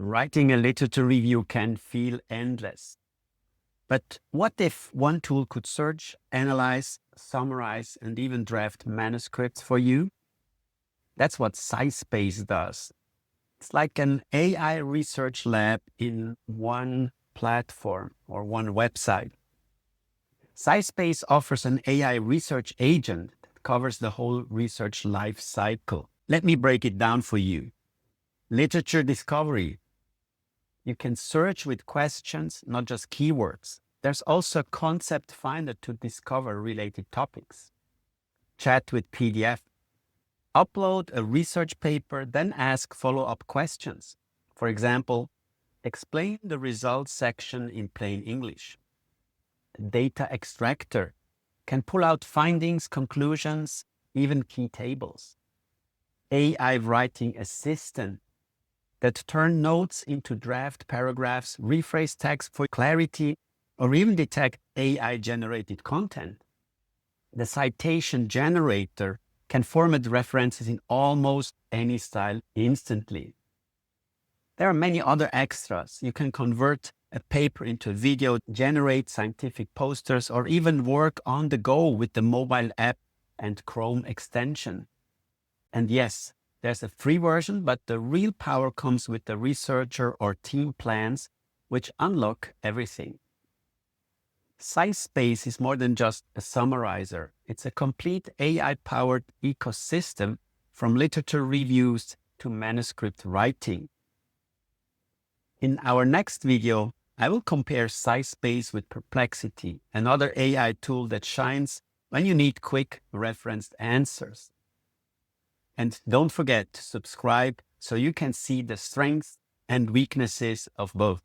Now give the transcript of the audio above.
Writing a literature review can feel endless. But what if one tool could search, analyze, summarize, and even draft manuscripts for you? That's what SciSpace does. It's like an AI research lab in one platform or one website. SciSpace offers an AI research agent that covers the whole research life cycle. Let me break it down for you. Literature discovery. You can search with questions, not just keywords. There's also a concept finder to discover related topics. Chat with PDF. Upload a research paper, then ask follow-up questions. For example, explain the results section in plain English. Data extractor can pull out findings, conclusions, even key tables. AI writing assistant that turn notes into draft paragraphs, rephrase text for clarity, or even detect AI-generated content. The citation generator can format references in almost any style instantly. There are many other extras. You can convert a paper into a video, generate scientific posters, or even work on the go with the mobile app and Chrome extension. And yes, there's a free version, but the real power comes with the researcher or team plans, which unlock everything. SciSpace is more than just a summarizer. It's a complete AI-powered ecosystem from literature reviews to manuscript writing. In our next video, I will compare SciSpace with Perplexity, another AI tool that shines when you need quick referenced answers. And don't forget to subscribe so you can see the strengths and weaknesses of both.